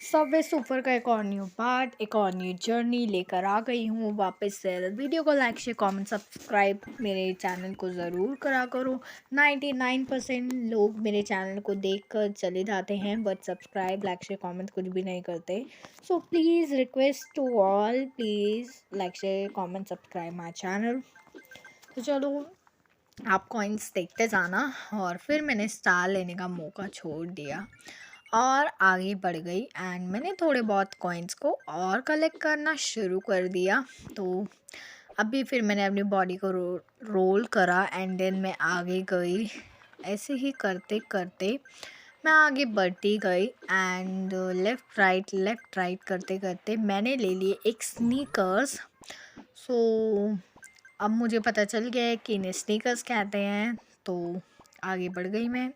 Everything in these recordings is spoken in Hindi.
सबवे सफ़र का एक और न्यू पार्ट, एक और न्यू जर्नी लेकर आ गई हूँ वापस से। वीडियो को लाइक शेयर कमेंट सब्सक्राइब मेरे चैनल को ज़रूर करा करो। 99% लोग मेरे चैनल को देखकर चले जाते हैं but subscribe like share comment कुछ भी नहीं करते। So please request to all, please like share comment subscribe my channel. तो चलो, आप कॉइन्स देखते जाना। और फिर मैंने स्टार लेने का मौका छोड़ दिया और आगे बढ़ गई एंड मैंने थोड़े बहुत कॉइन्स को और कलेक्ट करना शुरू कर दिया। तो अभी फिर मैंने अपनी बॉडी को रोल करा एंड देन मैं आगे गई। ऐसे ही करते करते मैं आगे बढ़ती गई एंड लेफ़्ट राइट करते करते मैंने ले लिए एक स्नीकर्स। सो अब मुझे पता चल गया है कि इन्हें स्नीकर्स कहते हैं। तो आगे बढ़ गई मैं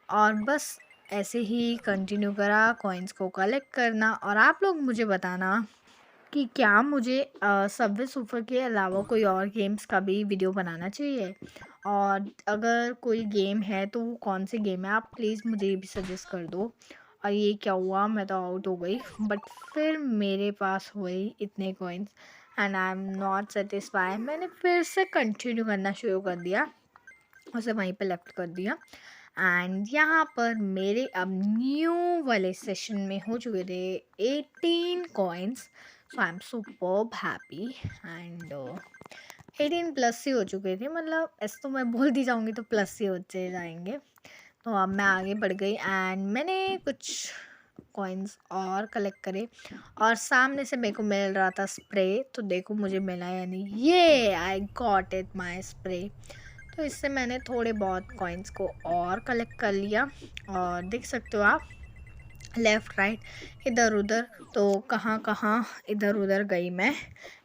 और बस ऐसे ही कंटिन्यू करा कॉइन्स को कलेक्ट करना। और आप लोग मुझे बताना कि क्या मुझे सबवे सफ़र के अलावा कोई और गेम्स का भी वीडियो बनाना चाहिए, और अगर कोई गेम है तो वो कौन सी गेम है, आप प्लीज़ मुझे ये भी सजेस्ट कर दो। और ये क्या हुआ, मैं तो आउट हो गई बट फिर मेरे पास हुए इतने coins and I am not satisfy. मैंने फिर से कंटिन्यू करना शुरू कर दिया, उसे वहीं पे लेफ्ट कर दिया एंड यहाँ पर मेरे अब न्यू वाले सेशन में हो चुके थे 18 coins. So I am superb happy and 18 plus ही हो चुके थे, मतलब ऐसे तो मैं बोलती जाऊँगी तो प्लस ही होते जाएंगे। तो अब मैं आगे बढ़ गई एंड मैंने कुछ कॉइन्स और कलेक्ट करे और सामने से मेरे को मिल रहा था स्प्रे। तो देखो मुझे मिला या नहीं, ये I got it my spray. तो इससे मैंने थोड़े बहुत कॉइन्स को और कलेक्ट कर लिया और देख सकते हो आप लेफ़्ट राइट इधर उधर, तो कहाँ कहाँ इधर उधर गई मैं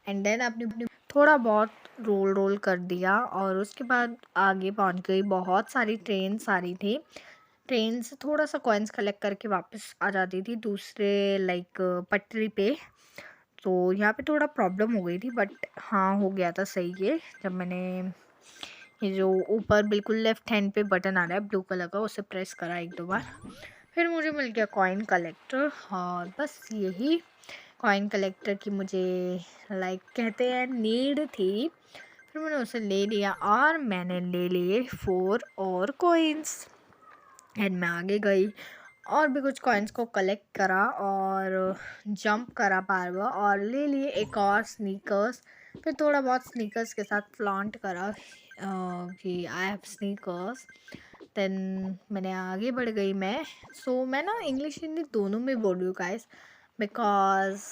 एंड देन अपनी थोड़ा बहुत रोल कर दिया और उसके बाद आगे पहुंच गई। बहुत सारी ट्रेन आ रही थी, ट्रेन से थोड़ा सा कॉइन्स कलेक्ट करके वापस आ जाती थी दूसरे लाइक पटरी पे। तो यहाँ पे थोड़ा प्रॉब्लम हो गई थी बट हाँ हो गया था सही है। जब मैंने ये जो ऊपर बिल्कुल लेफ्ट हैंड पे बटन आ रहा है ब्लू कलर का, उसे प्रेस करा एक दो बार, फिर मुझे मिल गया कॉइन कलेक्टर। और बस यही कॉइन कलेक्टर की मुझे लाइक कहते हैं नीड थी। फिर मैंने उसे ले लिया और मैंने ले लिए 4 और कॉइन्स एंड मैं आगे गई और भी कुछ कॉइन्स को कलेक्ट करा और जंप करा बार बार और ले लिए एक और स्नीकर्स। फिर थोड़ा बहुत स्नीकर्स के साथ फ्लॉन्ट करा कि आई हैव स्नीकर्स। देन मैंने आगे बढ़ गई मैं। सो मैं ना इंग्लिश हिंदी दोनों में बोल रही हूँ guys, because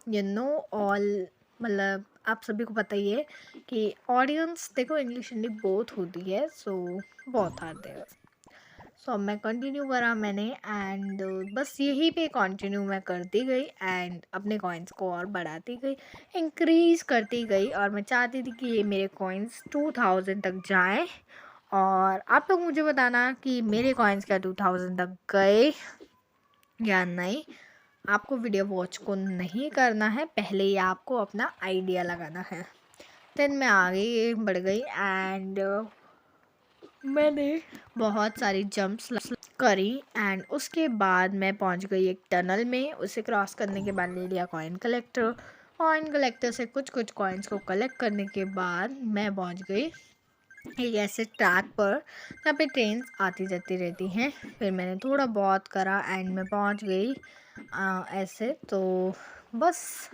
you know all, मतलब आप सभी को पता ही है कि ऑडियंस देखो इंग्लिश हिंदी बहुत होती है, सो बहुत आते हैं। सो अब मैं कंटिन्यू करा मैंने एंड बस यही पे कंटिन्यू मैं करती गई एंड अपने कॉइन्स को और बढ़ाती गई, इंक्रीज़ करती गई। और मैं चाहती थी कि ये मेरे कॉइन्स 2000 तक जाएं। और आप लोग मुझे बताना कि मेरे कॉइन्स क्या 2000 तक गए या नहीं। आपको वीडियो वॉच को नहीं करना है, पहले ही आपको अपना आइडिया लगाना है। देन मैं आगे बढ़ गई एंड मैंने बहुत सारी जंप्स करी एंड उसके बाद मैं पहुंच गई एक टनल में। उसे क्रॉस करने के बाद ले लिया कॉइन कलेक्टर। कॉइन कलेक्टर से कुछ कुछ कॉइन्स को कलेक्ट करने के बाद मैं पहुंच गई एक ऐसे ट्रैक पर जहाँ पे ट्रेन आती जाती रहती हैं। फिर मैंने थोड़ा बहुत करा एंड मैं पहुंच गई ऐसे। तो बस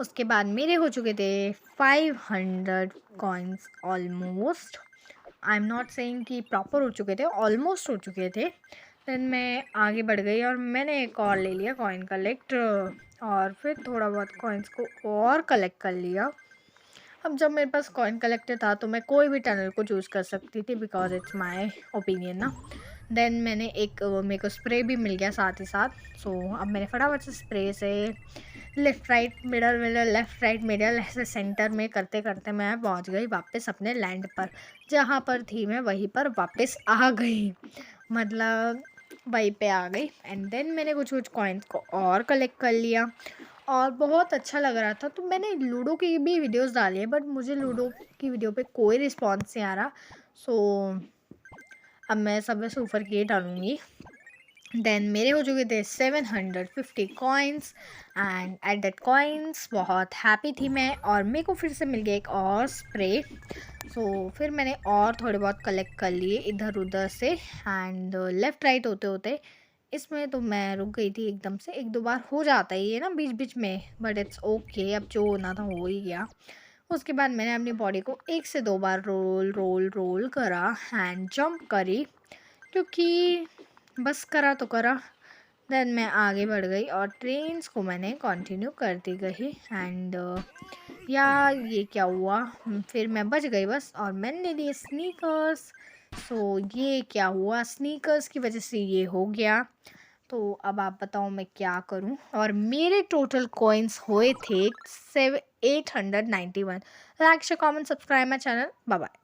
उसके बाद मेरे हो चुके थे 500 coins almost. I am not saying कि प्रॉपर हो चुके थे, ऑलमोस्ट हो चुके थे। देन मैं आगे बढ़ गई और मैंने एक और ले लिया कॉइन कलेक्ट और फिर थोड़ा बहुत कॉइन्स को और कलेक्ट कर लिया। अब जब मेरे पास कॉइन कलेक्टर था तो मैं कोई भी टनल को चूज़ कर सकती थी, बिकॉज इट्स माय ओपिनियन ना। देन मैंने एक मेरे को स्प्रे भी मिल गया साथ ही साथ। सो अब मैंने फटाफट से स्प्रे से left right middle middle left right middle ऐसे सेंटर में करते करते मैं पहुंच गई वापस अपने लैंड पर। जहाँ पर थी मैं वहीं पर वापस आ गई, मतलब वहीं पे आ गई। एंड देन मैंने कुछ कुछ कॉइन्स को और कलेक्ट कर लिया और बहुत अच्छा लग रहा था। तो मैंने लूडो की भी वीडियोस डाली है बट मुझे लूडो की वीडियो पे कोई रिस्पॉन्स नहीं आ रहा। सो अब मैं सबवे सफ़र की डालूँगी देन मेरे हो चुके थे 750 coins and at that coins बहुत हैप्पी थी मैं, और मेरे को फिर से मिल गया एक और स्प्रे। सो फिर मैंने और थोड़े बहुत कलेक्ट कर लिए इधर उधर से, एंड लेफ़्ट राइट होते होते इसमें तो मैं रुक गई थी एकदम से। एक दो बार हो जाता है ये ना बीच बीच में, बट इट्स ओके, अब जो होना था हो ही गया। उसके बाद मैंने अपनी बॉडी को 1 से 2 बार रोल रोल रोल करा, हैंड जंप करी, क्योंकि बस करा तो करा। देन मैं आगे बढ़ गई और ट्रेन्स को मैंने कंटिन्यू करती गई, एंड यार ये क्या हुआ, फिर मैं बच गई बस, और मैंने लिए स्नीकर्स। सो ये क्या हुआ, स्नीकर्स की वजह से ये हो गया। तो अब आप बताओ मैं क्या करूं, और मेरे टोटल कॉइन्स हुए थे 891। Like share comment subscribe my channel, bye bye.